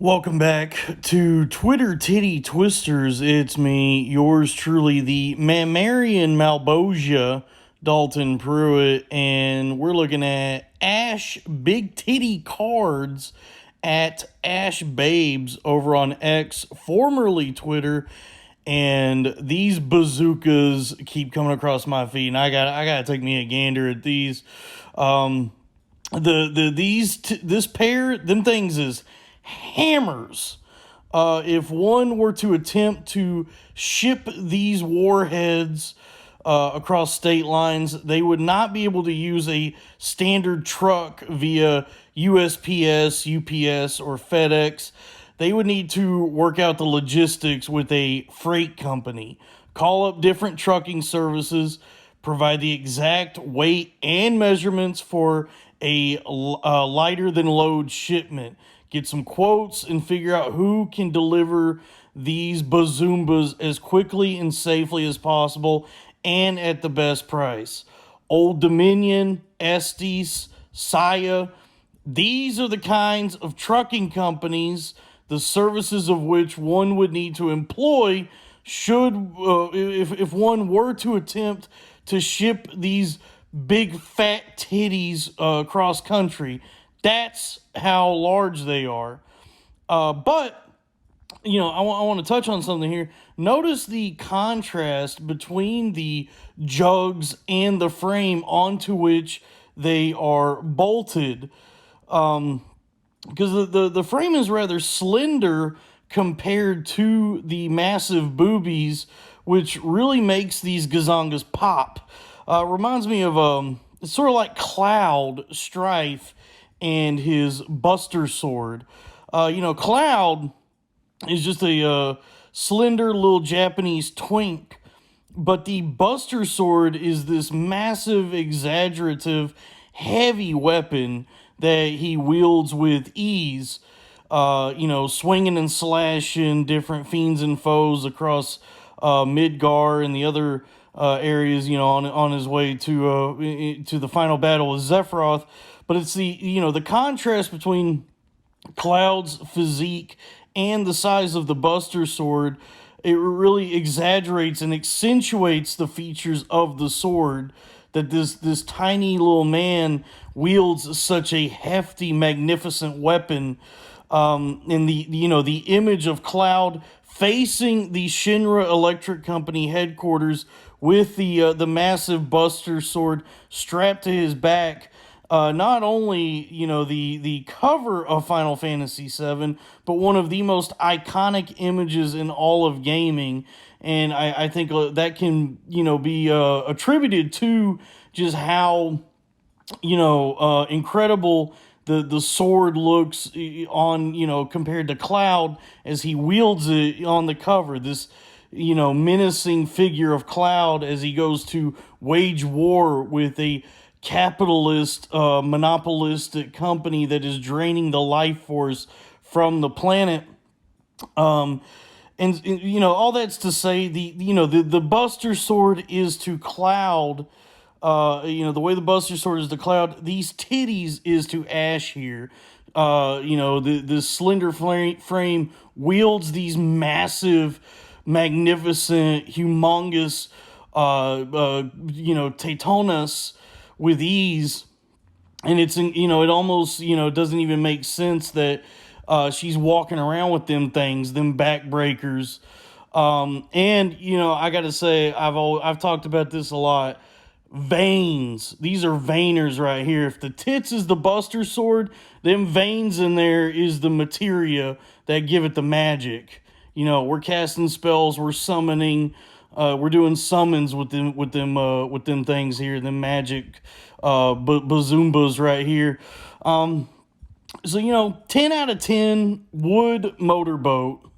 Welcome back to Twitter Titty Twisters. It's me, yours truly, the Mammarian Malbosia, Dalton Pruitt, and we're looking at Ash Big Titty Cards at ashebabes over on X, formerly Twitter. And these bazookas keep coming across my feed, and I gotta take me a gander at these. This pair, them things is hammers. If one were to attempt to ship these warheads across state lines, they would not be able to use a standard truck via USPS, UPS, or FedEx. They would need to work out the logistics with a freight company, call up different trucking services, provide the exact weight and measurements for a lighter than load shipment, get some quotes, and figure out who can deliver these bazoombas as quickly and safely as possible and at the best price. Old Dominion, Estes, Saya, these are the kinds of trucking companies, the services of which one would need to employ should, if one were to attempt to ship these big fat titties across country. That's how large they are. But, you know, I want to touch on something here. Notice the contrast between the jugs and the frame onto which they are bolted. Because the frame is rather slender compared to the massive boobies, which really makes these gazongas pop. Reminds me of it's sort of like Cloud Strife and his Buster Sword. Cloud is just a slender little Japanese twink, but the Buster Sword is this massive, exaggerative, heavy weapon that he wields with ease, swinging and slashing different fiends and foes across Midgar and the other areas, on his way to the final battle with Zephyroth. But it's the contrast between Cloud's physique and the size of the Buster Sword. It really exaggerates and accentuates the features of the sword, that this tiny little man wields such a hefty, magnificent weapon. And the image of Cloud facing the Shinra Electric Company headquarters with the massive Buster Sword strapped to his back. Not only, the cover of Final Fantasy VII, but one of the most iconic images in all of gaming. And I think that can, be attributed to just how, incredible the sword looks on, compared to Cloud as he wields it on the cover. This, menacing figure of Cloud as he goes to wage war with a capitalist, monopolistic company that is draining the life force from the planet. And all that's to say, the Buster Sword is to Cloud. The way the Buster Sword is to Cloud, these titties is to Ash here. This slender frame wields these massive, magnificent, humongous, Tetonas with ease. And it's, it almost, doesn't even make sense that she's walking around with them things, them backbreakers. I gotta say, I've talked about this a lot. Veins. These are veiners right here. If the tits is the Buster Sword, them veins in there is the materia that give it the magic. We're casting spells, we're summoning, we're doing summons with them things here, them magic bazoombas right here. 10 out of 10 wood motorboat.